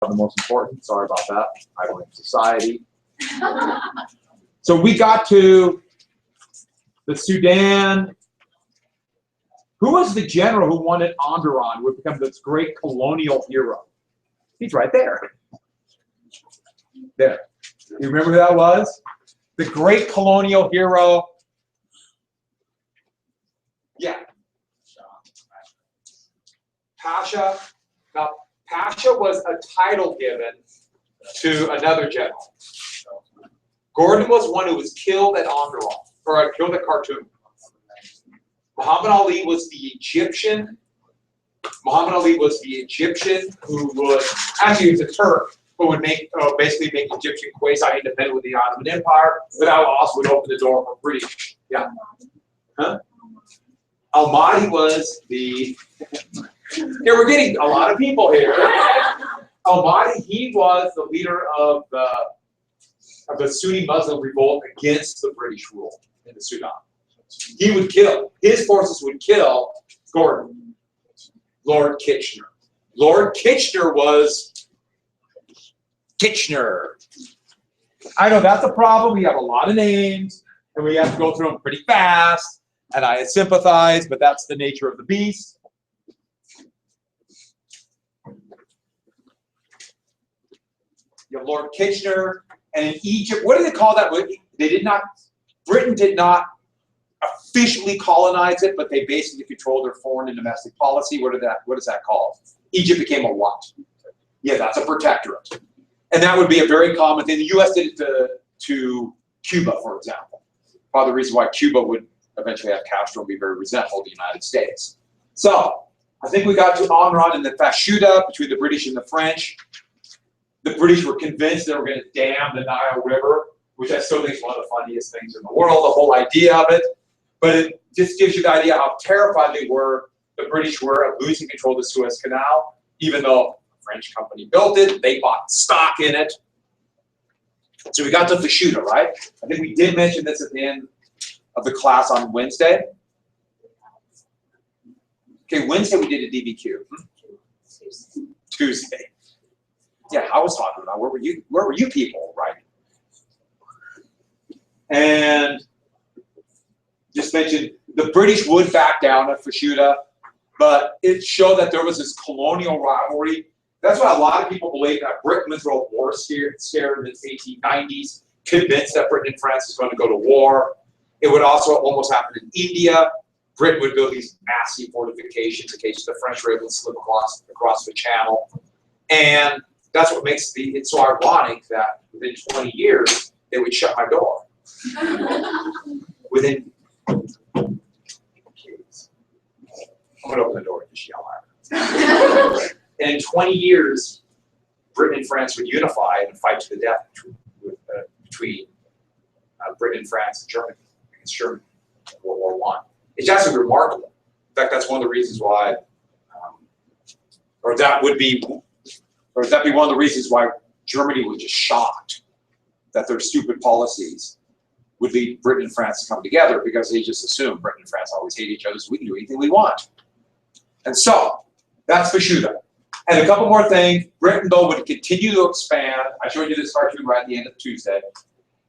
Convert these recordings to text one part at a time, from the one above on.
of the most important. Sorry about that. I blame society. So we got to the Sudan. Who was the general who wanted Onderon, who would become this great colonial hero? He's right there. There. You remember who that was? The great colonial hero. Yeah. Pasha. Now, Pasha was a title given to another general. Gordon was one who was killed at Onderon, or killed at Khartoum. Muhammad Ali was the Egyptian. Muhammad Ali was the Egyptian who would, actually he was a Turk, who would make basically make Egyptian quasi-independent with the Ottoman Empire, but that also would open the door for British. Yeah. Huh? Al-Mahdi was the. Here we're getting a lot of people here. Al-Mahdi, he was the leader of the Sunni Muslim revolt against the British rule in the Sudan. He would kill, his forces would kill Gordon, Lord Kitchener. Lord Kitchener was Kitchener. I know that's a problem. We have a lot of names, and we have to go through them pretty fast, and I sympathize, but that's the nature of the beast. You have Lord Kitchener, and in Egypt, what do they call that? They did not, Britain did not officially colonize it, but they basically controlled their foreign and domestic policy. What is that called? Egypt became a what? Yeah, that's a protectorate. And that would be a very common thing. The US did it to Cuba, for example. Part of the reason why Cuba would eventually have Castro and be very resentful of the United States. So, I think we got to Onrod and the Fashuda between the British and the French. The British were convinced they were going to dam the Nile River, which I still think is one of the funniest things in the world, the whole idea of it. But it just gives you the idea how terrified they were, the British were, of losing control of the Suez Canal, even though a French company built it, they bought stock in it. So we got to Fashuda, right? I think we did mention this at the end of the class on Wednesday. Okay, Wednesday we did a DBQ. Tuesday. Yeah, I was talking about where were you people writing? And just mentioned the British would back down at Fashuda, but it showed that there was this colonial rivalry. That's why a lot of people believe that Britain went through a war scare in the 1890s, convinced that Britain and France was going to go to war. It would also almost happen in India. Britain would build these massive fortifications in case the French were able to slip across the channel. And that's what makes it so ironic that within 20 years, they would shut my door. Within, I'm gonna open the door and just yell at her. And in 20 years, Britain and France would unify and fight to the death between Britain and France and Germany against Germany in World War I. It's actually remarkable. In fact, that's one of the reasons why, or that would be one of the reasons why Germany was just shocked that their stupid policies would lead Britain and France to come together, because they just assumed Britain and France always hate each other, so we can do anything we want. And so, that's Fashuda. And a couple more things. Britain, though, would continue to expand. I showed you this cartoon right at the end of Tuesday.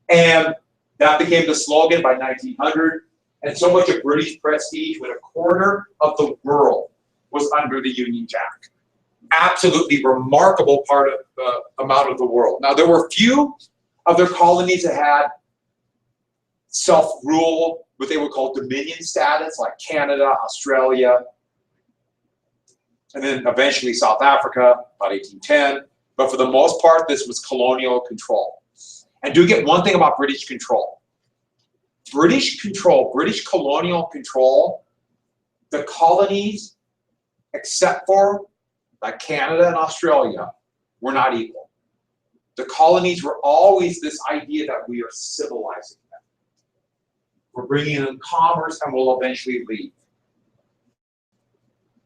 And that became the slogan by 1900. And so much of British prestige when a quarter of the world was under the Union Jack. Absolutely remarkable part of the amount of the world. Now, there were few of their colonies that had self-rule, what they would call dominion status, like Canada, Australia, and then eventually South Africa, about 1810. But for the most part, this was colonial control. And do get one thing about British control. British colonial control, the colonies, except for like Canada and Australia, were not equal. The colonies were always this idea that we are civilizing them. We're bringing in commerce and we'll eventually leave.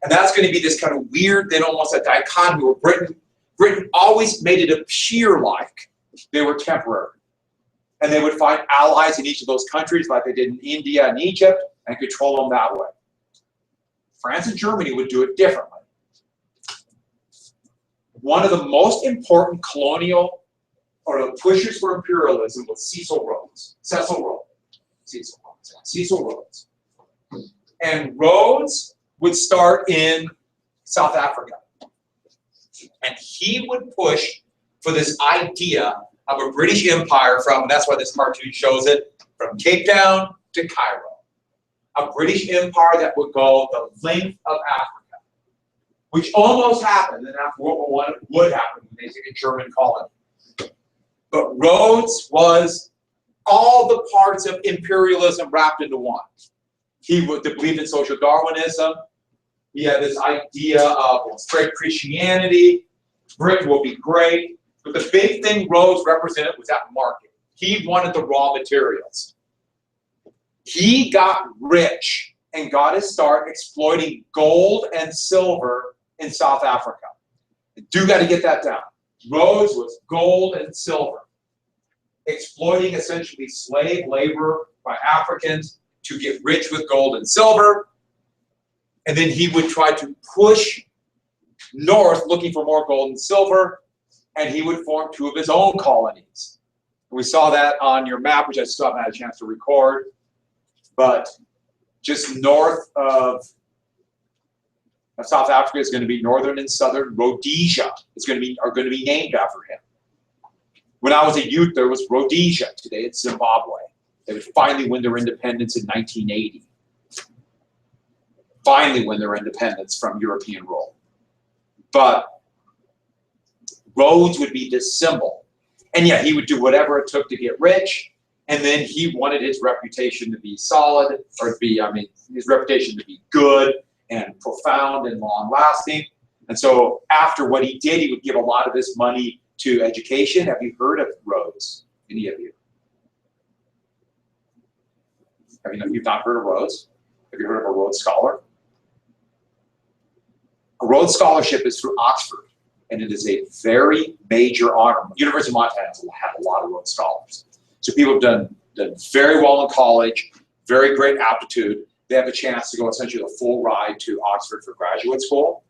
And that's going to be this kind of weird, then almost a dichotomy where Britain always made it appear like they were temporary. And they would find allies in each of those countries like they did in India and Egypt and control them that way. France and Germany would do it differently. one of the most important colonial or the pushers for imperialism was Cecil Rhodes. Cecil Rhodes. And Rhodes would start in South Africa. And he would push for this idea of a British Empire from, and that's why this cartoon shows it, from Cape Town to Cairo. A British Empire that would go the length of Africa, which almost happened, and after World War I would happen when they took a German colony. But Rhodes was all the parts of imperialism wrapped into one. He would believe in social Darwinism. He had this idea of spread Christianity. Britain will be great. But the big thing Rhodes represented was that market. He wanted the raw materials. He got rich and got to start exploiting gold and silver in South Africa. You do got to get that down. Rhodes was gold and silver, exploiting essentially slave labor by Africans to get rich with gold and silver. And then he would try to push north looking for more gold and silver, and he would form two of his own colonies. And we saw that on your map, which I still haven't had a chance to record. But just north of South Africa is going to be northern and southern Rhodesia. Are going to be named after him. When I was a youth, there was Rhodesia. Today it's Zimbabwe. They would finally win their independence in 1980. Finally win their independence from European rule. But Rhodes would be this symbol. And yet he would do whatever it took to get rich. And then he wanted his reputation to be solid, or to be, his reputation to be good and profound and long-lasting. And so after what he did, he would give a lot of his money to education. Have you heard of Rhodes? Any of you? You've not heard of Rhodes? Have you heard of a Rhodes Scholar? A Rhodes Scholarship is through Oxford, and it is a very major honor. University of Montana has had a lot of Rhodes Scholars. So people have done very well in college, very great aptitude. They have a chance to go essentially the full ride to Oxford for graduate school.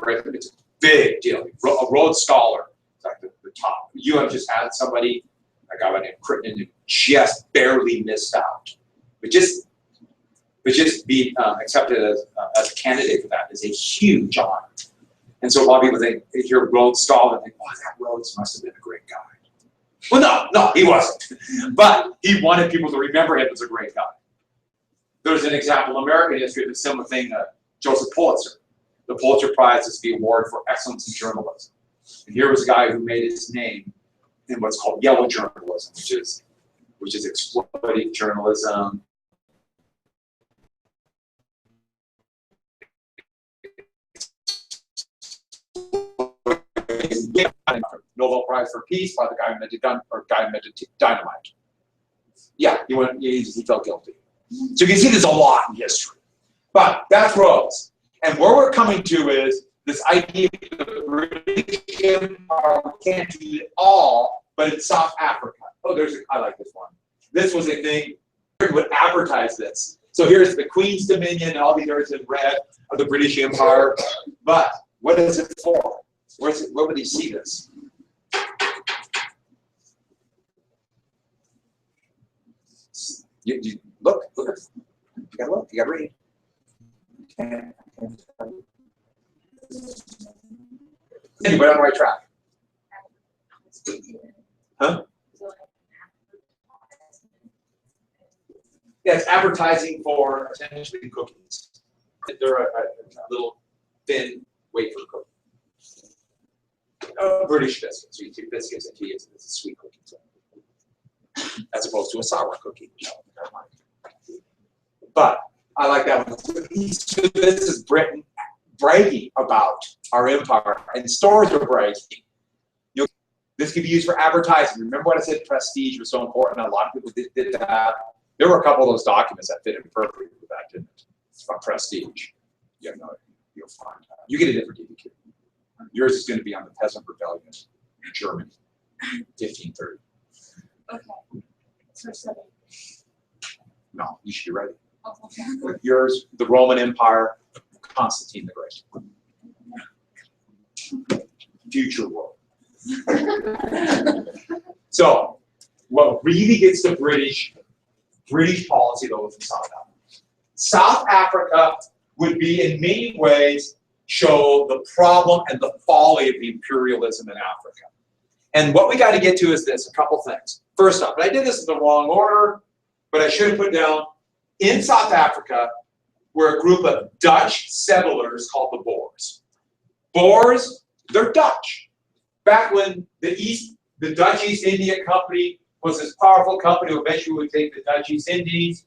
It's a big deal. A Rhodes Scholar is like the top. You have just had somebody, a guy named Crittenden, who just barely missed out. But just be accepted as a candidate for that is a huge honor. And so a lot of people think, if you're a Rhodes Scholar, they think, oh, that Rhodes must have been a great guy. Well, no, he wasn't. But he wanted people to remember him as a great guy. There's an example in American history of a similar thing, Joseph Pulitzer. The Pulitzer Prize is the award for excellence in journalism. And here was a guy who made his name in what's called yellow journalism, which is exploiting journalism. Nobel Prize for Peace by the guy who invented dynamite. Yeah, he felt guilty. So you can see there's a lot in history. But that's Rhodes. And where we're coming to is this idea of the British Empire can't do it all, but in South Africa. Oh, I like this one. This was a thing, we would advertise this. So here's the Queen's Dominion, and all these areas in red of the British Empire. But what is it for? Where would he see this? You look. You gotta look. You gotta read. Anyway, on the right track. Huh? Yeah, it's advertising for essentially cookies. They're a little thin wafer cookie. British biscuits. So you take biscuits and tea, it's a sweet cookie. As opposed to a sour cookie. But I like that one. So this is Britain bragging about our empire, and stores are bragging. This could be used for advertising. Remember what I said? Prestige was so important. A lot of people did that. There were a couple of those documents that fit in perfectly with that, didn't it? It's about prestige. Yeah, no, you'll find that. You get a different DBQ. Yours is going to be on the Peasant Rebellion in Germany, 1530. Okay. So 7. No, you should be ready. Oh, okay. Yours, the Roman Empire, Constantine the Great. future world. So, what really gets the British policy though is in South Africa. South Africa would be in many ways show the problem and the folly of the imperialism in Africa. And what we got to get to is this, a couple things. First off, and I did this in the wrong order, but I should have put down, in South Africa were a group of Dutch settlers called the Boers. Boers, they're Dutch. Back when the Dutch East India Company was this powerful company who eventually would take the Dutch East Indies,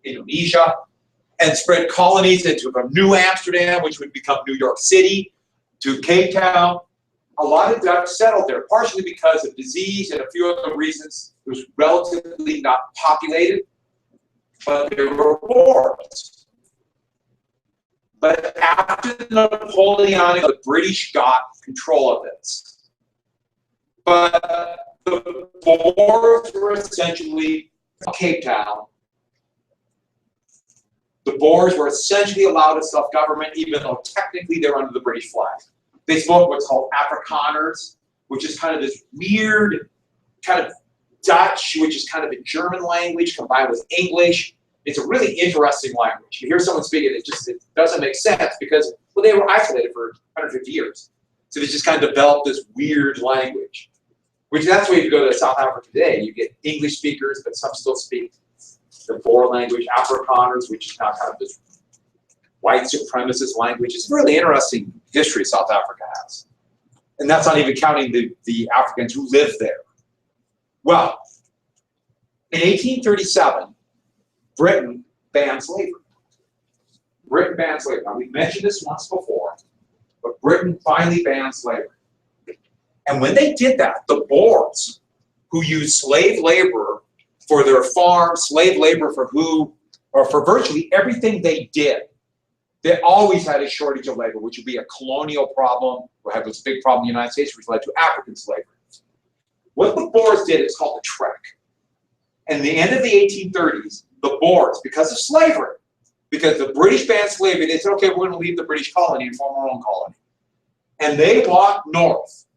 Indonesia, and spread colonies into from New Amsterdam, which would become New York City, to Cape Town. A lot of Dutch settled there, partially because of disease and a few other reasons. It was relatively not populated, but there were Boers. But after the Napoleonic, the British got control of this. But the Boers were essentially Cape Town. The Boers were essentially allowed a self-government, even though technically they're under the British flag. They spoke what's called Afrikaners, which is kind of this weird kind of Dutch, which is kind of a German language combined with English. It's a really interesting language. You hear someone speak it, it doesn't make sense because, well, they were isolated for 150 years. So they just kind of developed this weird language, which that's why if you go to South Africa today, you get English speakers, but some still speak the Boer language, Afrikaners, which is now kind of this white supremacist language. It's a really interesting history South Africa has. And that's not even counting the Africans who live there. Well, in 1837, Britain banned slavery. Britain banned slavery. Now, we've mentioned this once before, but Britain finally banned slavery. And when they did that, the Boers, who used slave labor for their farm, slave labor for virtually everything they did, they always had a shortage of labor, which would be a colonial problem. We have this big problem in the United States, which led to African slavery. What the Boers did is called the trek. And the end of the 1830s, the Boers, because of slavery, because the British banned slavery, they said, okay, we're going to leave the British colony and form our own colony. And they walked north,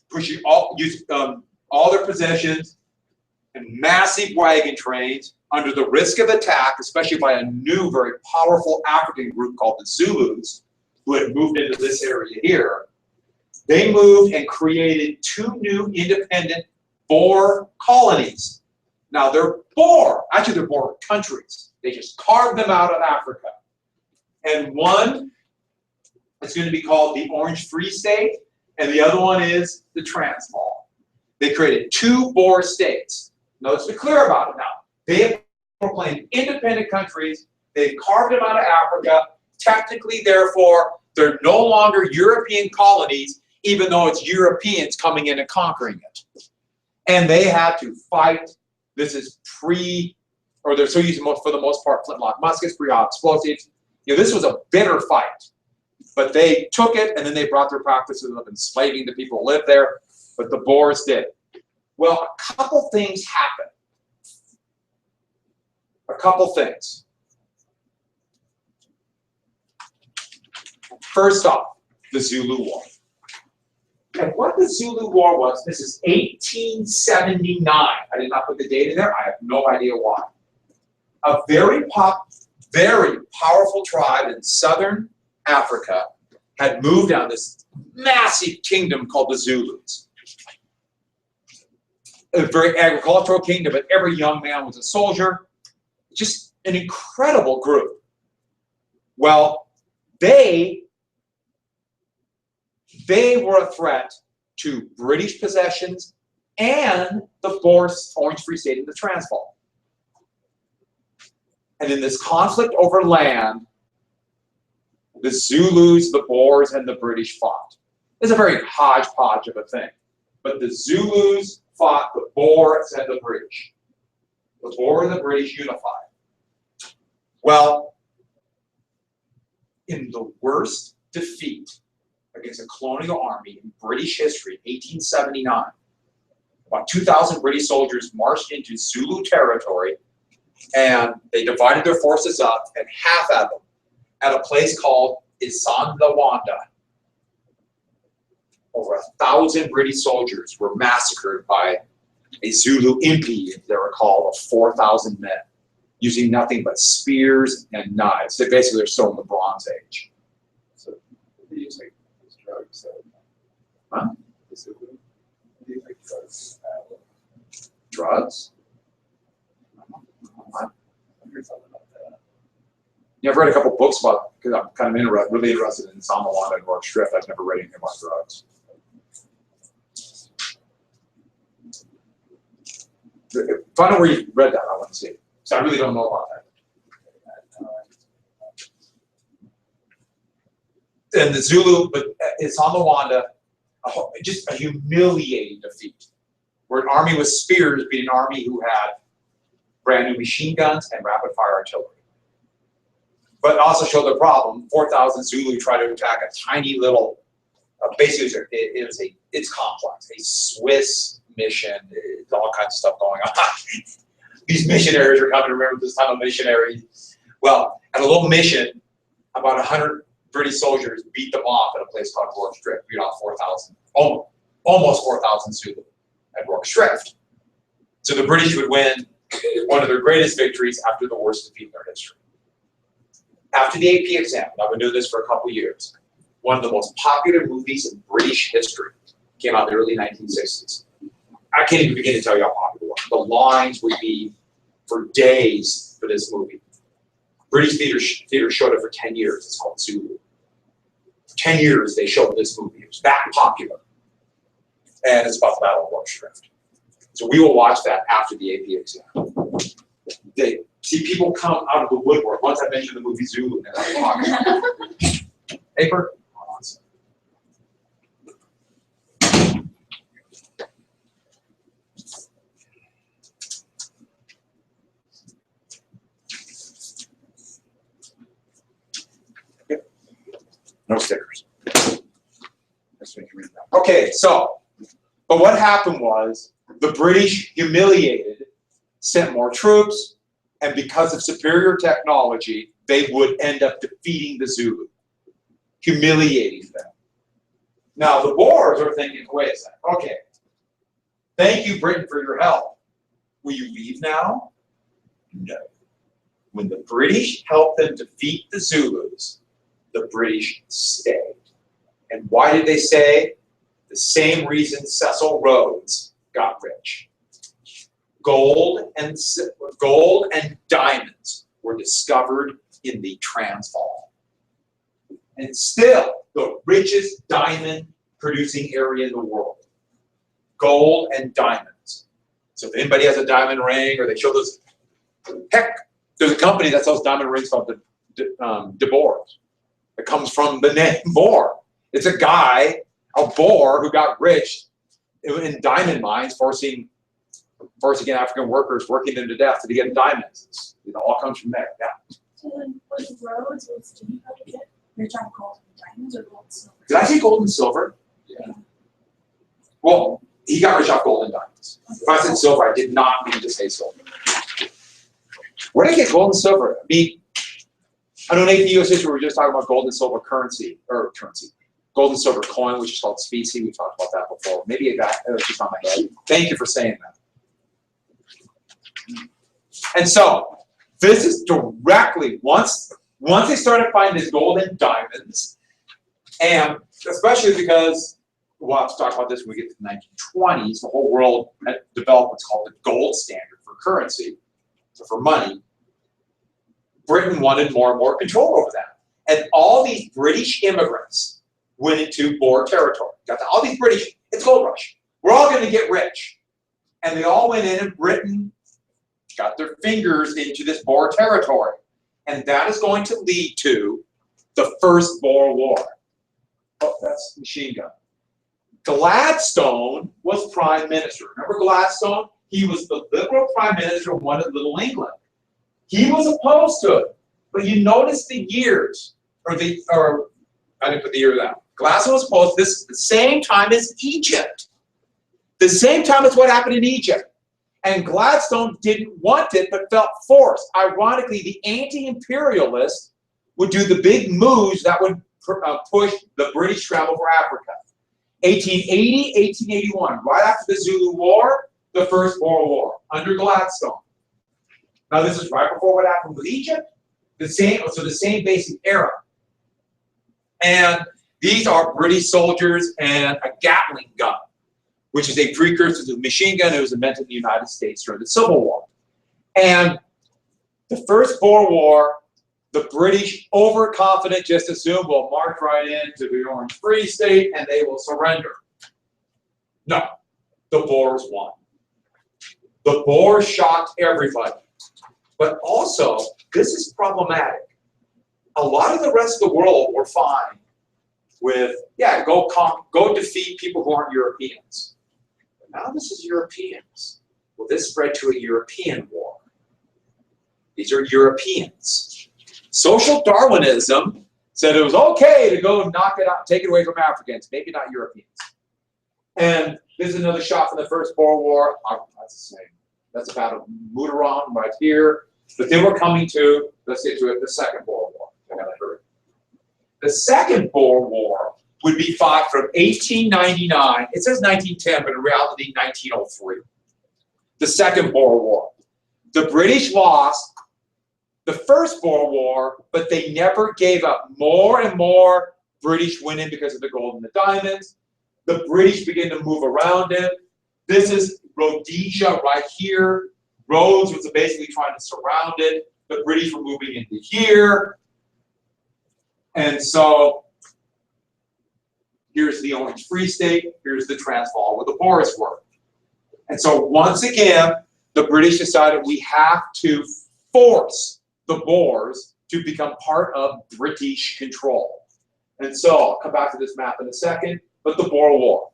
pushing all their possessions and massive wagon trains under the risk of attack, especially by a new, very powerful African group called the Zulus, who had moved into this area here. They moved and created two new independent Boer colonies. Now they're Boer, actually they're Boer countries. They just carved them out of Africa. And one is going to be called the Orange Free State, and the other one is the Transvaal. They created two Boer states. Now let's be clear about it now. They have proclaimed independent countries. They've carved them out of Africa. Technically, therefore, they're no longer European colonies, even though it's Europeans coming in and conquering it. And they had to fight. This is they're still using, for the most part, flintlock muskets, explosives. This was a bitter fight. But they took it, and then they brought their practices of enslaving the people who lived there. But the Boers did. Well, a couple things happened. A couple things. First off, the Zulu War. And what the Zulu War was, this is 1879. I did not put the date in there. I have no idea why. A very powerful tribe in southern Africa had moved down this massive kingdom called the Zulus. A very agricultural kingdom, but every young man was a soldier. Just an incredible group. Well, they were a threat to British possessions and the Orange Free State in the Transvaal. And in this conflict over land, the Zulus, the Boers, and the British fought. It's a very hodgepodge of a thing. But the Zulus fought the Boers and the British. The Boer and the British unified. Well, in the worst defeat against a colonial army in British history, 1879, about 2,000 British soldiers marched into Zulu territory, and they divided their forces up, and half of them at a place called Isandlwana. over 1,000 British soldiers were massacred by a Zulu impi, as they were called, of 4,000 men, using nothing but spears and knives. So basically, they're still in the Bronze Age. So they use like drugs. Huh? They use like drugs. Drugs? I heard something about that. Yeah, I've read a couple books about, because I'm kind of really interested in Samawanda and Rourke Strift. I've never read anything about drugs. Find out where you read that. I want to see it. So I really don't know about that. And the Zulu, but it's Samawanda, just a humiliating defeat, where an army with spears beat an army who had brand new machine guns and rapid fire artillery. But it also showed the problem. 4,000 Zulu tried to attack a tiny little, basically it's complex, a Swiss mission, all kinds of stuff going on. These missionaries are coming, remember this time of missionaries. Well, at a little mission, about 100 British soldiers beat them off at a place called Rourke Strift, beat off 4,000, almost 4,000 Zulu at Rourke Strift. So the British would win one of their greatest victories after the worst defeat in their history. After the AP exam, I've been doing this for a couple years, one of the most popular movies in British history came out in the early 1960s. I can't even begin to tell you how popular it was. The lines would be for days for this movie. British theater showed it for 10 years. It's called Zulu. For 10 years, they showed this movie. It was that popular. And it's about the Battle of Rourke Strift. So we will watch that after the AP exam. They see people come out of the woodwork. Once I mentioned the movie Zulu, and I'm talking. Paper? Hold on a second. No stickers. Okay, so, but what happened was the British, humiliated, sent more troops, and because of superior technology, they would end up defeating the Zulu, humiliating them. Now the Boers are thinking, wait a second, okay, thank you, Britain, for your help. Will you leave now? No. When the British helped them defeat the Zulus, the British stayed. And why did they stay? The same reason Cecil Rhodes got rich. Gold and diamonds were discovered in the Transvaal. And still the richest diamond producing area in the world. Gold and diamonds. So if anybody has a diamond ring or they show those, heck, there's a company that sells diamond rings called De Boers. It comes from the name Boer. It's a guy, a Boer, who got rich in diamond mines, forcing African workers, working them to death to get diamonds. It all comes from there. Yeah. So then, was Rhodes did he probably get rich on gold and diamonds or gold and silver? Did I say gold and silver? Yeah. Well, he got rich off gold and diamonds. If I said silver, I did not mean to say silver. Where did I get gold and silver? I mean, I know in AP US history we were just talking about gold and silver gold and silver coin, which is called specie. We talked about that before. Maybe it was just on my head. Thank you for saying that. And so this is directly once they started finding this gold and diamonds, and especially because we'll have to talk about this when we get to the 1920s, the whole world had developed what's called the gold standard for currency, so for money. Britain wanted more and more control over that. And all these British immigrants went into Boer territory. Got all these British, it's gold rush. We're all going to get rich. And they all went in, and Britain got their fingers into this Boer territory. And that is going to lead to the first Boer War. Oh, that's machine gun. Gladstone was prime minister. Remember Gladstone? He was the Liberal prime minister who wanted Little England. He was opposed to it, but you notice the years, I didn't put the year down. Gladstone was opposed. This is the same time as Egypt. The same time as what happened in Egypt. And Gladstone didn't want it, but felt forced. Ironically, the anti-imperialists would do the big moves that would push the British travel for Africa. 1880, 1881, right after the Zulu War, the First Boer War, under Gladstone. Now this is right before what happened with Egypt, the same basic era. And these are British soldiers and a Gatling gun, which is a precursor to the machine gun that was invented in the United States during the Civil War. And the First Boer War, the British, overconfident, just assumed we'll march right into the Orange Free State and they will surrender. No, the Boers won. The Boers shocked everybody. But also, this is problematic. A lot of the rest of the world were fine with, yeah, go defeat people who aren't Europeans. But now this is Europeans. Well, this spread to a European war. These are Europeans. Social Darwinism said it was okay to go knock it out, take it away from Africans, maybe not Europeans. And this is another shot from the First Boer War. That's the same. That's about a Muteron right here. But then we're coming to, let's get to it, the Second Boer War. I gotta hurry. The Second Boer War would be fought from 1899. It says 1910, but in reality, 1903. The Second Boer War. The British lost the First Boer War, but they never gave up. More and more British winning because of the gold and the diamonds. The British begin to move around it. This is Rhodesia right here. Rhodes was basically trying to surround it. The British were moving into here. And so here's the Orange Free State. Here's the Transvaal where the Boers were. And so once again, the British decided we have to force the Boers to become part of British control. And so I'll come back to this map in a second, but the Boer War.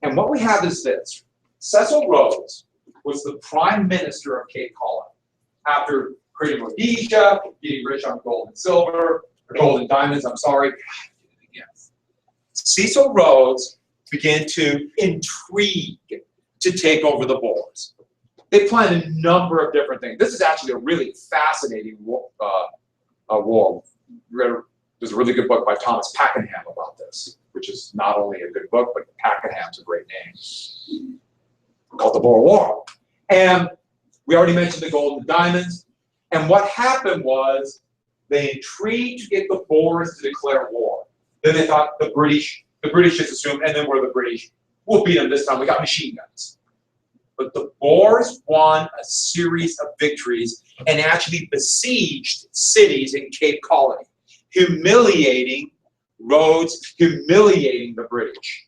And what we have is this. Cecil Rhodes was the prime minister of Cape Colony after creating Rhodesia, getting rich on gold and silver, or gold and diamonds, I'm sorry. Cecil Rhodes began to intrigue to take over the Boers. They planned a number of different things. This is actually a really fascinating war. There's a really good book by Thomas Pakenham about this, which is not only a good book, but Pakenham's a great name, called the Boer War. And we already mentioned the gold and the diamonds. And what happened was they intrigued to get the Boers to declare war. Then they thought the British just assumed, and then we're the British, we'll beat them this time, we got machine guns. But the Boers won a series of victories and actually besieged cities in Cape Colony, humiliating Rhodes, humiliating the British.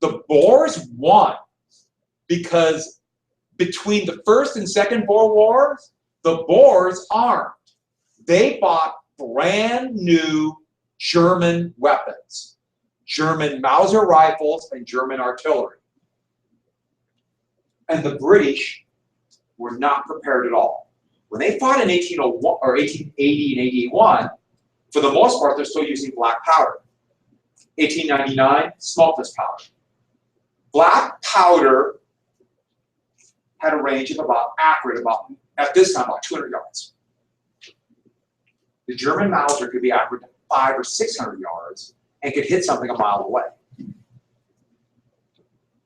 The Boers won because between the First and Second Boer Wars, the Boers armed. They bought brand new German weapons, German Mauser rifles and German artillery. And the British were not prepared at all. When they fought in 1801 or 1880 and 1881, for the most part, they're still using black powder. 1899, smokeless powder. Black powder had a range of at this time, about 200 yards. The German Mauser could be accurate at 500 or 600 yards and could hit something a mile away.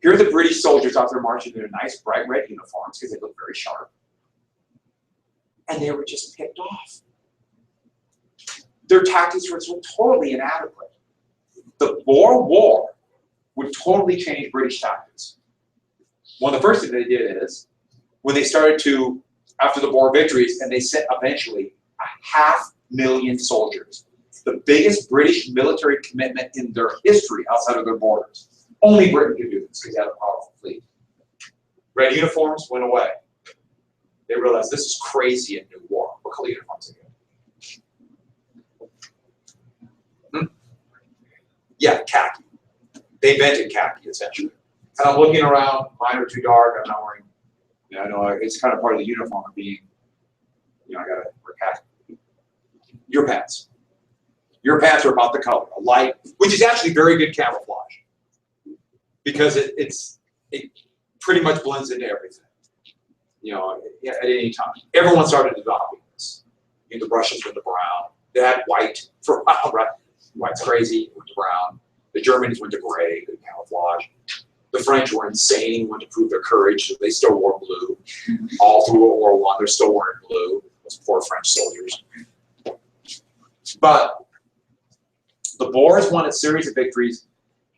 Here are the British soldiers out there marching in their nice bright red uniforms because they look very sharp. And they were just picked off. Their tactics were totally inadequate. The Boer War would totally change British tactics. One of the first things they did is, when they started to, after the Boer victories, and they sent eventually 500,000 soldiers, the biggest British military commitment in their history outside of their borders. Only Britain could do this because they had a powerful fleet. Red uniforms went away. They realized this is crazy in new war. What color uniforms again? Yeah, khaki. They invented khaki, essentially. And I'm looking around, mine are too dark, I'm not wearing, I know it's kind of part of the uniform of being, I gotta wear khaki. Your pants. Your pants are about the color, a light, which is actually very good camouflage. Because it pretty much blends into everything, at any time. Everyone started adopting this. The Russians went to brown. They had white for a while, right? White's crazy, went to brown. The Germans went to gray, good camouflage. The French were insane, wanted to prove their courage, so they still wore blue. All through World War I, they're still wearing blue, those poor French soldiers. But the Boers won a series of victories,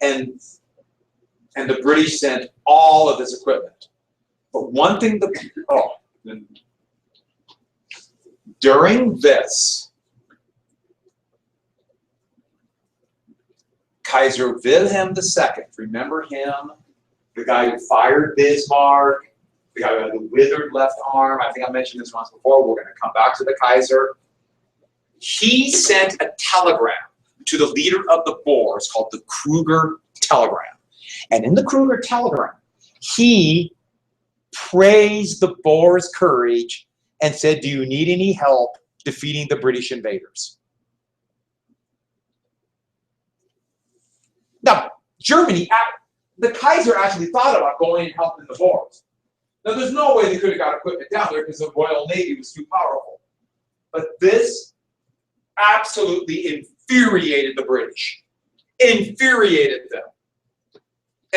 and the British sent all of this equipment. But one thing during this, Kaiser Wilhelm II, remember him? The guy who fired Bismarck, the guy who had the withered left arm. I think I mentioned this once before. We're going to come back to the Kaiser. He sent a telegram to the leader of the Boers called the Kruger Telegram. And in the Kruger Telegram, he praised the Boers' courage and said, do you need any help defeating the British invaders? Now, Germany, the Kaiser actually thought about going and helping the Boers. Now, there's no way they could have got equipment down there because the Royal Navy was too powerful. But this absolutely infuriated the British. Infuriated them.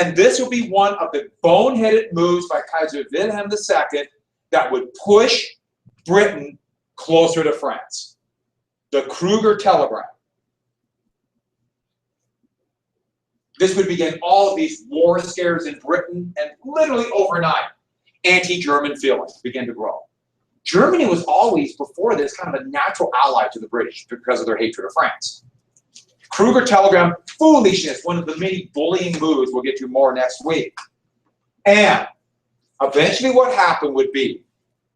And this would be one of the boneheaded moves by Kaiser Wilhelm II that would push Britain closer to France. The Kruger Telegram. This would begin all of these war scares in Britain, and literally overnight, anti-German feelings began to grow. Germany was always, before this, kind of a natural ally to the British because of their hatred of France. Kruger Telegram, foolishness, one of the many bullying moves we'll get to more next week. And eventually what happened would be,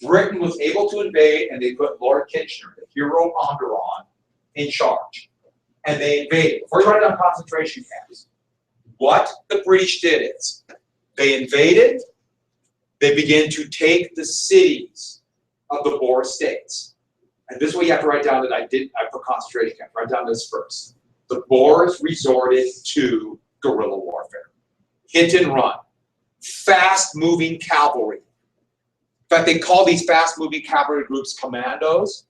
Britain was able to invade, and they put Lord Kitchener, the hero Onderon, in charge. And they invaded. Before you write down concentration camps, what the British did is, they invaded, they began to take the cities of the Boer states. And this is what you have to write down that I put concentration camps. Write down this first. The Boers resorted to guerrilla warfare. Hit and run. Fast-moving cavalry. In fact, they call these fast-moving cavalry groups commandos.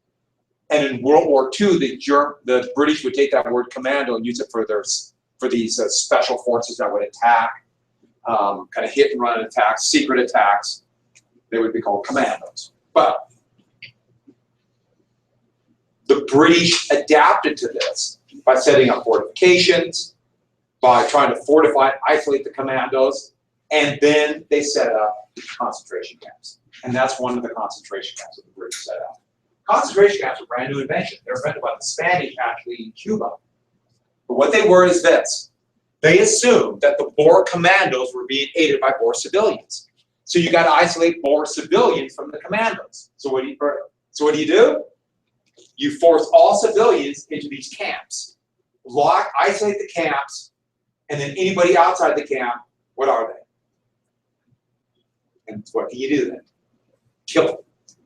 And in World War II, the British would take that word commando and use it for these special forces that would attack, kind of hit and run attacks, secret attacks. They would be called commandos. But the British adapted to this by setting up fortifications, by trying to fortify and isolate the commandos, and then they set up concentration camps. And that's one of the concentration camps that the British set up. Concentration camps were a brand new invention. They were invented by the Spanish, actually, in Cuba. But what they were is this. They assumed that the Boer commandos were being aided by Boer civilians. So you got to isolate Boer civilians from the commandos. So what do you do? You force all civilians into these camps. Isolate the camps, and then anybody outside the camp, what are they? And what can you do then? Kill them.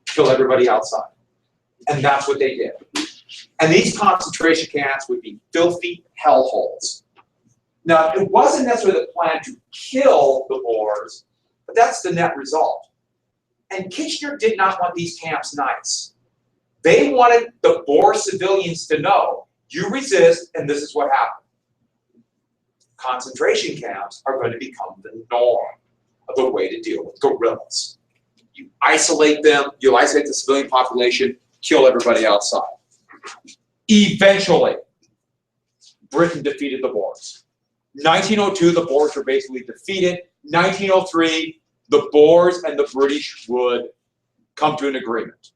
Kill everybody outside. And that's what they did. And these concentration camps would be filthy hellholes. Now, it wasn't necessarily the plan to kill the Boers, but that's the net result. And Kitchener did not want these camps nice. They wanted the Boer civilians to know, you resist, and this is what happened. Concentration camps are going to become the norm of the way to deal with guerrillas. You isolate them, you isolate the civilian population, kill everybody outside. Eventually, Britain defeated the Boers. 1902, the Boers were basically defeated. 1903, the Boers and the British would come to an agreement.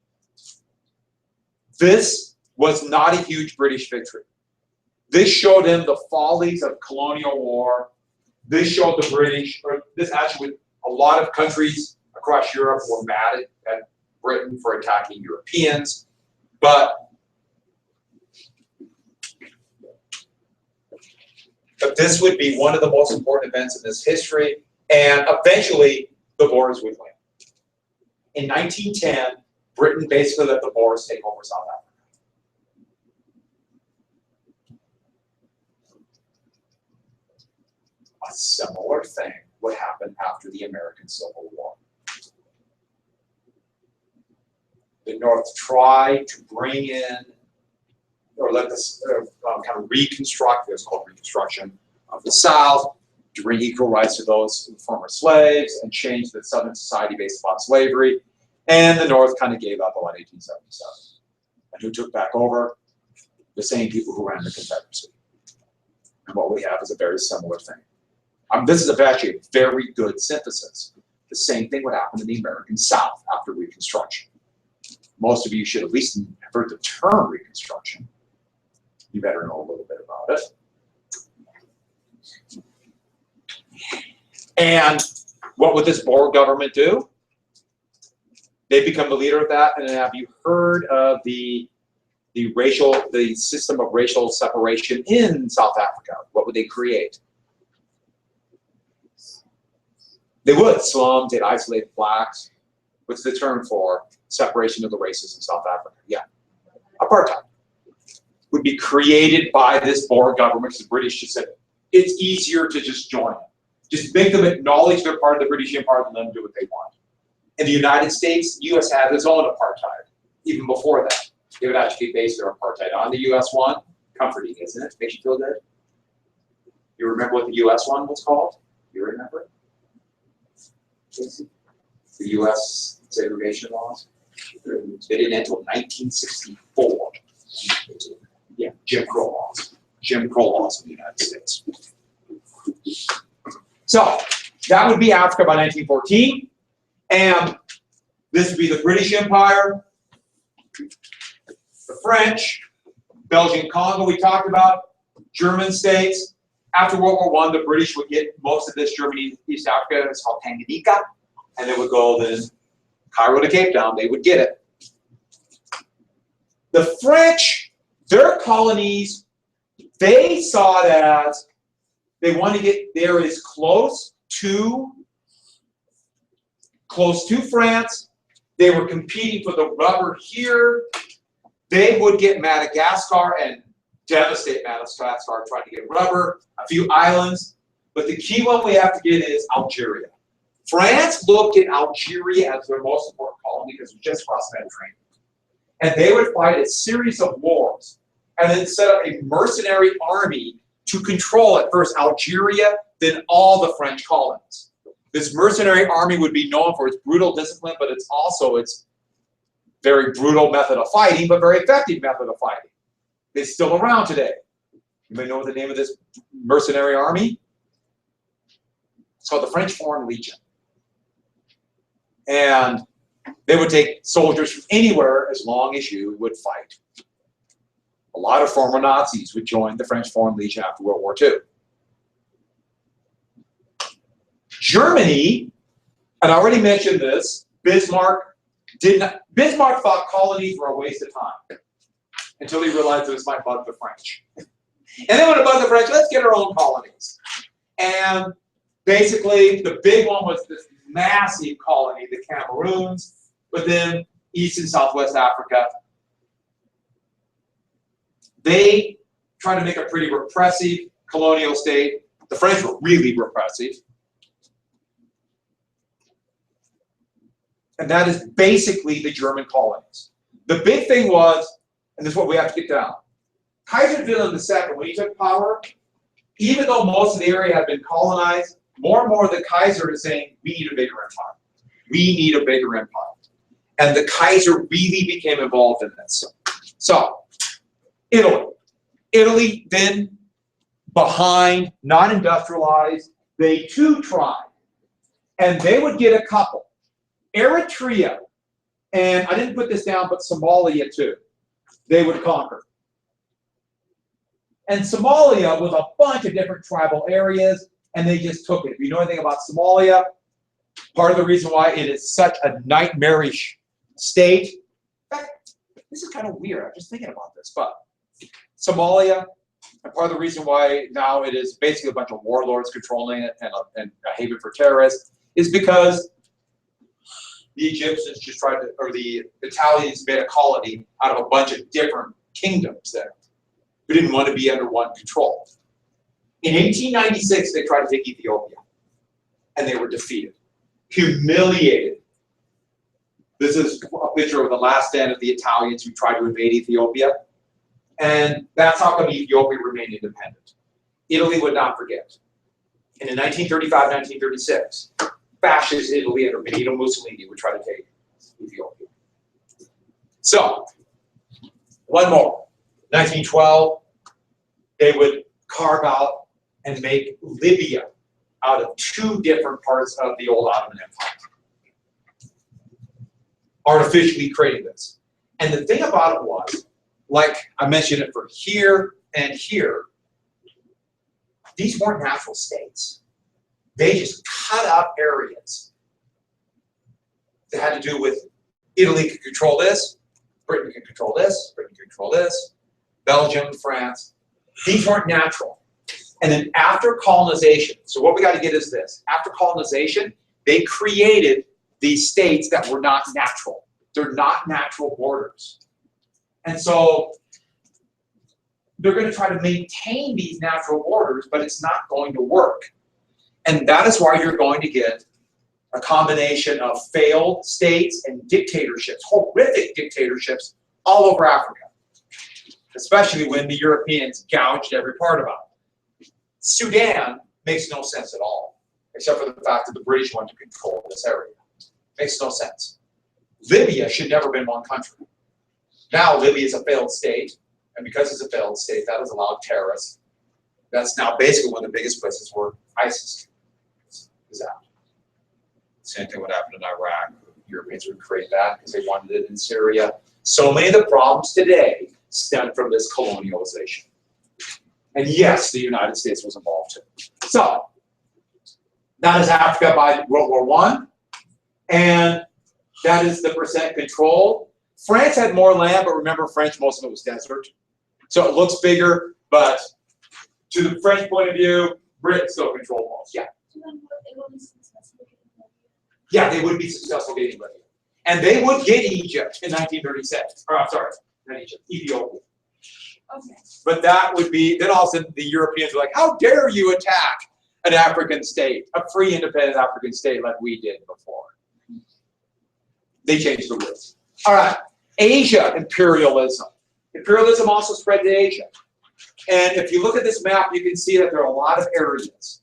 This was not a huge British victory. This showed them the follies of colonial war. This showed the British, or this actually, a lot of countries across Europe were mad at Britain for attacking Europeans. But this would be one of the most important events in this history, and eventually the Boers would win. In 1910, Britain basically let the Boers take over South Africa. A similar thing would happen after the American Civil War. The North tried to bring in, or let this kind of reconstruct, it's called Reconstruction, of the South to bring equal rights to those former slaves and change the Southern society based upon slavery. And the North kind of gave up about 1877. And who took back over? The same people who ran the Confederacy. And what we have is a very similar thing. This is actually a very good synthesis. The same thing would happen in the American South after Reconstruction. Most of you should at least have heard the term Reconstruction. You better know a little bit about it. And what would this Boer government do? They become the leader of that. And have you heard of the system of racial separation in South Africa? What would they create? They would. Slums, they'd isolate blacks. What's the term for separation of the races in South Africa? Yeah, apartheid. Would be created by this Boer government. The British just said, it's easier to just join them. Just make them acknowledge they're part of the British Empire and let them do what they want. In the United States, the US had its own apartheid, even before that. They would actually base their apartheid on the US one. Comforting, isn't it? Makes you feel good. You remember what the US one was called? You remember? The US segregation laws? They didn't end until 1964. Yeah, Jim Crow laws. Jim Crow laws in the United States. So that would be Africa by 1914. And this would be the British Empire, the French, Belgian Congo we talked about, German states. After World War I, the British would get most of this Germany, East Africa. It's called Tanganyika. And they would go then Cairo to Cape Town. They would get it. The French, their colonies, they saw it as they want to get there as close to France. They were competing for the rubber here. They would get Madagascar and devastate Madagascar trying to get rubber, a few islands. But the key one we have to get is Algeria. France looked at Algeria as their most important colony because it was just across the Mediterranean. And they would fight a series of wars and then set up a mercenary army to control at first Algeria, then all the French colonies. This mercenary army would be known for its brutal discipline, but it's also its very brutal method of fighting, but very effective method of fighting. It's still around today. You may know what the name of this mercenary army? It's called the French Foreign Legion. And they would take soldiers from anywhere as long as you would fight. A lot of former Nazis would join the French Foreign Legion after World War II. Germany, and I already mentioned this, Bismarck thought colonies were a waste of time until he realized this might bug the French. And then when it bugged the French, let's get our own colonies. And basically, the big one was this massive colony, the Cameroons, but then East and Southwest Africa. They tried to make a pretty repressive colonial state. The French were really repressive. And that is basically the German colonies. The big thing was, and this is what we have to get down, Kaiser Wilhelm II, when he took power, even though most of the area had been colonized, more and more the Kaiser is saying, we need a bigger empire. We need a bigger empire. And the Kaiser really became involved in this. So, Italy. Italy then, behind, not industrialized, they too tried. And they would get a couple. Eritrea, and I didn't put this down, but Somalia too, they would conquer. And Somalia was a bunch of different tribal areas, and they just took it. If you know anything about Somalia, part of the reason why it is such a nightmarish state, in fact, this is kind of weird, I'm just thinking about this, but Somalia, and part of the reason why now it is basically a bunch of warlords controlling it and a haven for terrorists, is because the Egyptians just tried to, or the Italians made a colony out of a bunch of different kingdoms there who didn't want to be under one control. In 1896, they tried to take Ethiopia, and they were defeated, humiliated. This is a picture of the last stand of the Italians who tried to invade Ethiopia, and that's how come Ethiopia remained independent. Italy would not forget. And in 1935, 1936, fascist Italy under Benito Mussolini would try to take Ethiopia. So, one more. 1912, they would carve out and make Libya out of two different parts of the old Ottoman Empire. Artificially creating this. And the thing about it was, like I mentioned it for here and here, these weren't natural states. They just cut out areas that had to do with Italy could control this, Britain can control this, Britain can control this, Belgium, France. These weren't natural. And then after colonization, so what we got to get is this. After colonization, they created these states that were not natural. They're not natural borders. And so they're going to try to maintain these natural borders, but it's not going to work. And that is why you're going to get a combination of failed states and dictatorships, horrific dictatorships all over Africa, especially when the Europeans gouged every part about it. Sudan makes no sense at all, except for the fact that the British want to control this area. Makes no sense. Libya should never have been one country. Now Libya is a failed state, and because it's a failed state, that has allowed terrorists. That's now basically one of the biggest places where ISIS is out. Same thing would happen in Iraq. The Europeans would create that because they wanted it in Syria. So many of the problems today stem from this colonialization. And yes, the United States was involved too. So, that is Africa by World War I, and that is the percent control. France had more land, but remember, French, most of it was desert. So it looks bigger, but to the French point of view, Britain still controlled most. Yeah. Yeah, they would be successful getting Libya. And they would get Egypt in 1936. Or I'm sorry, not Egypt, Ethiopia. Okay. But that would be, then all of a sudden the Europeans were like, how dare you attack an African state, a free independent African state like we did before. They changed the rules. All right, Asia imperialism. Imperialism also spread to Asia. And if you look at this map, you can see that there are a lot of areas.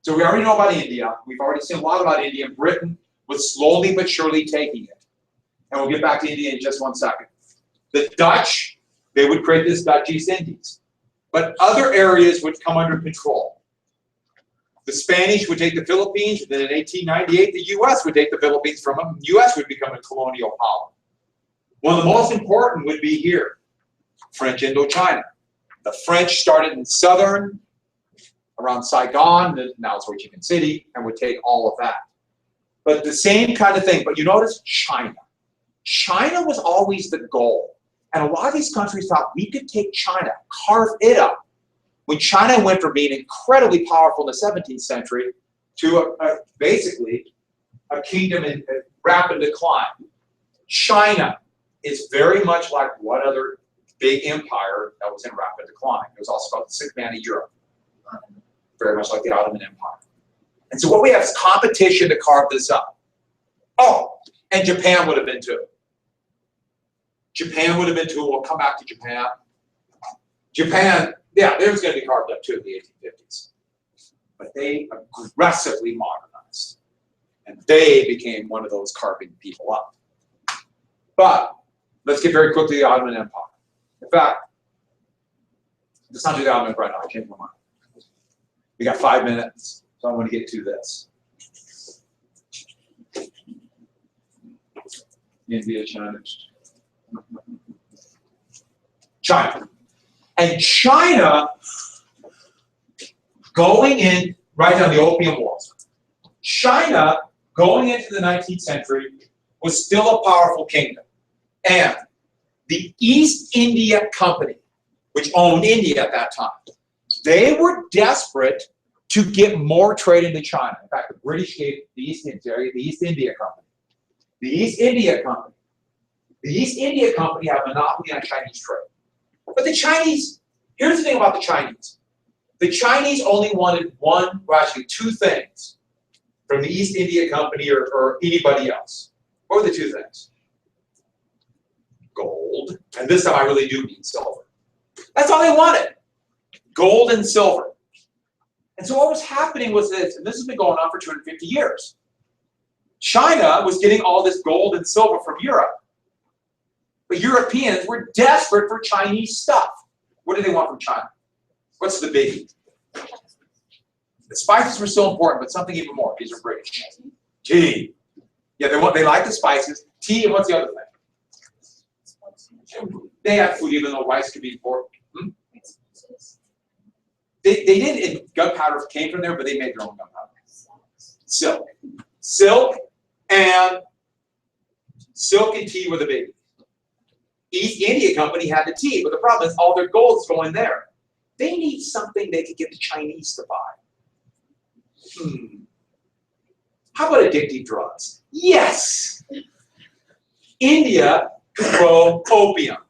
So we already know about India. We've already seen a lot about India. Britain was slowly but surely taking it. And we'll get back to India in just one second. The Dutch, they would create this Dutch East Indies. But other areas would come under control. The Spanish would take the Philippines, and then in 1898, the U.S. would take the Philippines from them. The U.S. would become a colonial power. One of the most important would be here, French Indochina. The French started in southern, around Saigon, now it's Ho Chi Minh City, and would take all of that. But the same kind of thing, but you notice China. China was always the goal. And a lot of these countries thought we could take China, carve it up. When China went from being incredibly powerful in the 17th century to basically a kingdom in rapid decline. China is very much like what other big empire that was in rapid decline. It was also called the sixth man of Europe. Very much like the Ottoman Empire. And so what we have is competition to carve this up. Oh, and Japan would have been too. Japan would have been too. We'll come back to Japan. Japan, yeah, they was going to be carved up too in the 1850s. But they aggressively modernized. And they became one of those carving people up. But let's get very quickly to the Ottoman Empire. In fact, let's not do the Ottoman Empire now. I changed my mind. We got 5 minutes, so I'm going to get to this. India, China. China. And China, going in, right down the Opium Wars. China, going into the 19th century, was still a powerful kingdom. And the East India Company, which owned India at that time, they were desperate to get more trade into China. In fact, the British gave the East India Company. The East India Company. The East India Company had a monopoly on Chinese trade. But the Chinese, here's the thing about the Chinese. The Chinese only wanted two things from the East India Company or anybody else. What were the two things? Gold, and this time I really do mean silver. That's all they wanted. Gold and silver. And so what was happening was this, and this has been going on for 250 years. China was getting all this gold and silver from Europe. But Europeans were desperate for Chinese stuff. What do they want from China? What's the biggie? The spices were still important, but something even more. These are British. Tea. Yeah, they like the spices. Tea, and what's the other thing? They have food, even though rice could be important. They didn't, gunpowder came from there, but they made their own gunpowder. Silk. Silk and tea were the biggie. East India Company had the tea, but the problem is all their gold is going there. They need something they could get the Chinese to buy. How about addictive drugs? Yes! India could grow opium.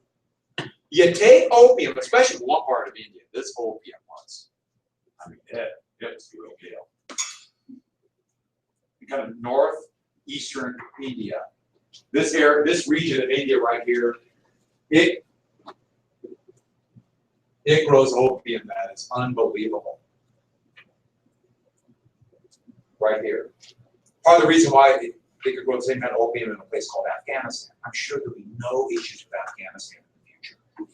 You take opium, especially in one part of India, this opium was. I mean, it's the real deal. Kind of northeastern India. This region of India right here, it grows opium that is unbelievable. Right here. Part of the reason why they could grow the same kind of opium in a place called Afghanistan. I'm sure there'll be no issues with Afghanistan in the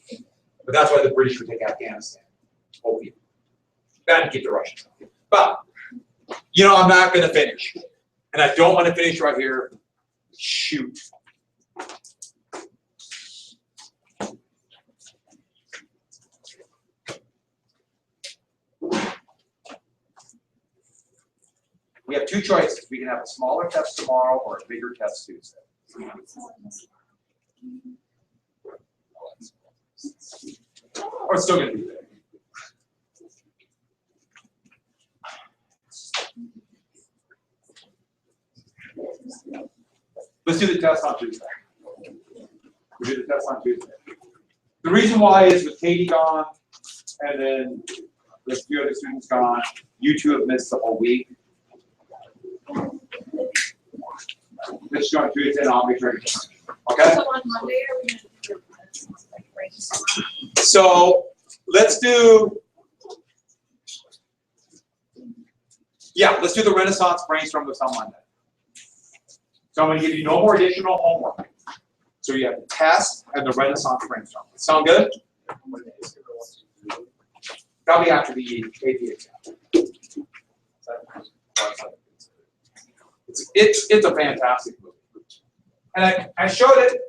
future. But that's why the British would take Afghanistan. Opium. That keep the Russians. But, you know, I'm not going to finish. And I don't want to finish right here. Shoot. We have two choices. We can have a smaller test tomorrow or a bigger test Tuesday. Or it's still going to be big. Let's do the test on Tuesday. We do the test on Tuesday. The reason why is with Katie gone, and then there's a few other students gone, you two have missed the whole week. Let's go on Tuesday and I'll be ready. Okay? So on Monday, are we going to do like brainstorm? So let's do, let's do the Renaissance brainstorm this on Monday. So I'm going to give you no more additional homework. So you have the test and the Renaissance brainstorm. Sound good? That'll be after the AP exam. It's a fantastic movie. And I showed it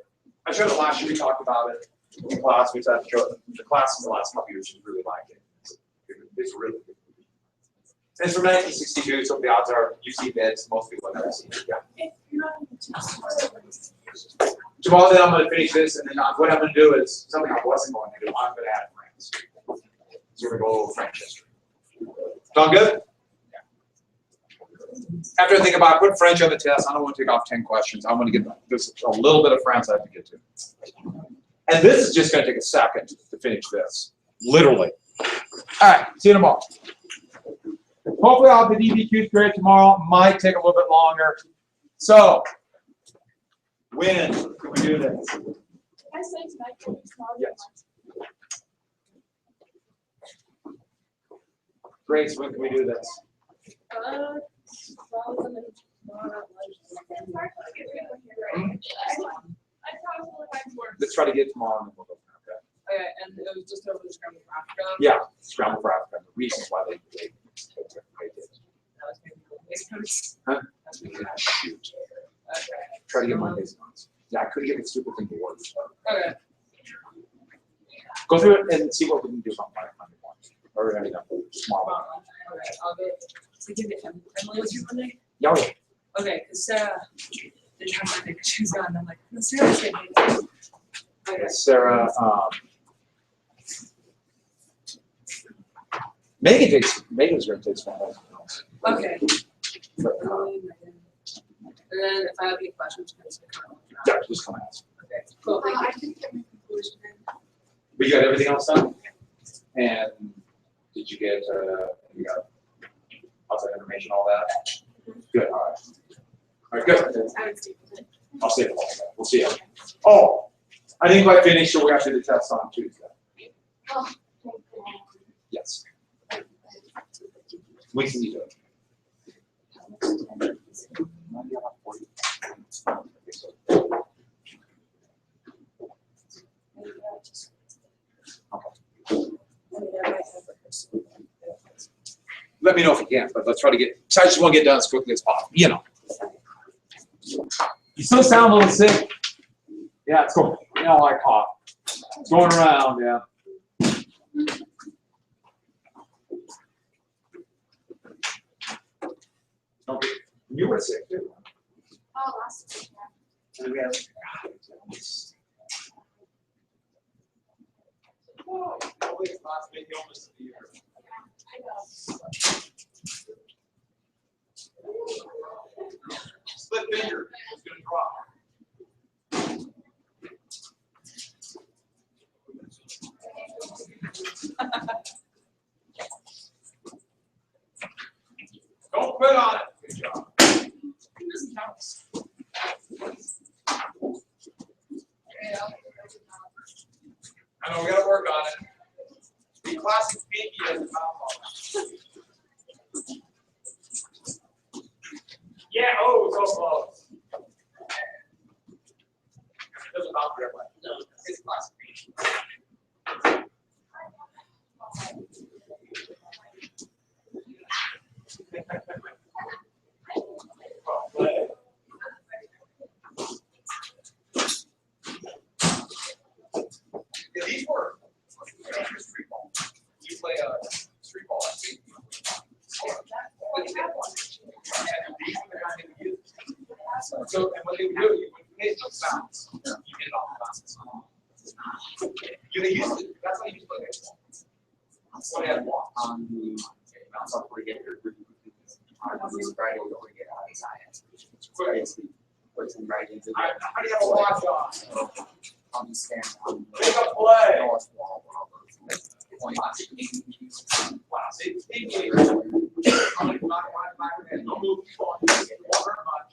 last year. We talked about it in class. We said the class in the last couple years really liked it. It's a really good movie. It's from 1962, so the odds are you see bits. Most people have never seen it. Yeah. Tomorrow then I'm going to finish this, and then what I'm going to do is something I wasn't going to do. I'm going to add France. So we're going to go over French history. Sound good? After I think about it, put French on the test. I don't want to take off 10 questions. I want to get this a little bit of France I have to get to. And this is just going to take a second to finish this. Literally. All right. See you tomorrow. Hopefully I'll have the DBQs graded tomorrow. Might take a little bit longer. So, when can we do this? Can I say tonight, can we small Yes. Grace, when can we do this? Let's try to get it tomorrow and then we'll go. Okay, and it was just over the Scramble for Africa. Yeah, Scramble for Africa. The reasons why they did. That was maybe the base codes. Huh? Yeah, shoot. Okay. Try to get my base ones. Yeah, I couldn't get the stupid thing to work. Okay. Go through it and see what we can do on Monday morning. Or tomorrow. Okay, I'll go. So give it Emily was here Monday? Yeah. Okay, because Sarah didn't have Monday because she was gone. I'm like, no, Sarah's getting it. Okay. Sarah, Megan's going to take some help. Okay. But, And then if I have any questions, I'm just going to yeah, just come ask. Okay, cool. Thank you. I didn't get my conclusion in. But you got everything else done? And did you get, you got outside information, all that? Good, all right. All right, good. I would see it. I'll save it all. We'll see you. Oh, I didn't quite finish, so we have to do the test on Tuesday. Oh, When can you do it? Let me know if you can, but let's try to get, I just want to get done as quickly as possible, you know. You still sound a little sick. Yeah, it's going, you know, like cough. It's going around, yeah. Okay. You were sick too. Oh, last week, yeah. And we have, oh, always last big illness of the year. I know. Split finger is going to drop. Don't quit on it. Good job. I know we got to work on it. Be classic pinky as a compound. Yeah, oh, so close. Doesn't bother everyone. No, it's classic pinky. Yeah, these work. Street ball. You play a street ball. So, and what they would do, you would play those sounds. You get it off the bounces. You used to, that's how you used to play baseball. What they had walks. On the bounce off where you get your on this Friday where you get out of science. Basically, puts in right into How do you have a watch on the stand on the Make a play. north wall. Point. Wow, see, I'm like, don't move,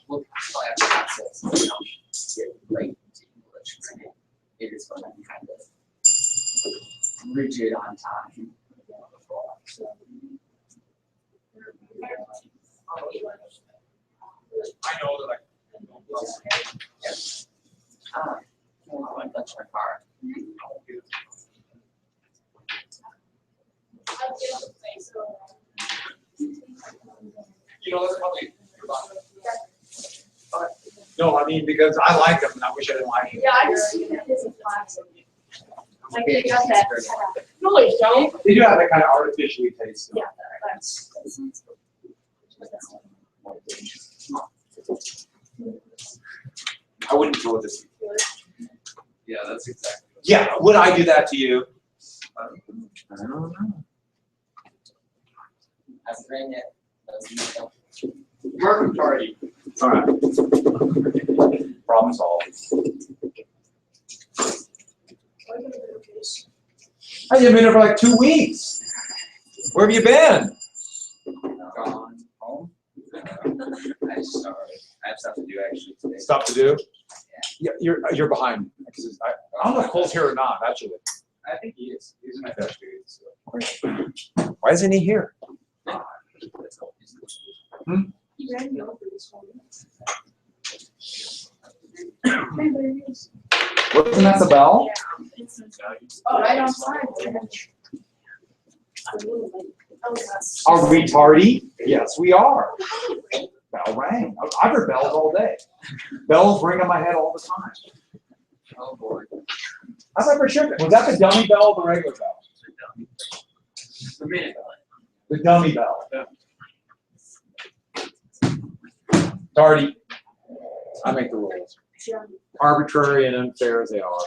Look, I have access. Get right into English. It is going to be kind of rigid on time. I know that I want to touch my car. you know, that's probably. No, I mean, because I like them and I wish I didn't like them. Yeah, I just, this is classic. I think got that. No, you don't. They do have that kind of artificially taste. Yeah, that's. I wouldn't go with this. Yeah, that's exactly. Yeah, would I do that to you? I don't know. Hasn't rained yet. Doesn't know. Perfect party. All right. Problem solved. Hey, you've been here for like 2 weeks. Where have you been? Gone home. I just started. I have stuff to do actually today. Stuff to do? Yeah, you're behind. I don't know if Cole's here or not, actually. I think he is. He's my best dude. So. Why isn't he here? You ran me over this one. Hey, there it is. Wasn't that the bell? Oh, right on time. Oh, yes. Are we tardy? Yes, we are. Bell rang. I've heard bells all day. Bells ring in my head all the time. Oh, boy. I've never shook it. Was that the dummy bell or the regular bell? The minute. The dummy bell. Tardy. I make the rules. Arbitrary and unfair as they are.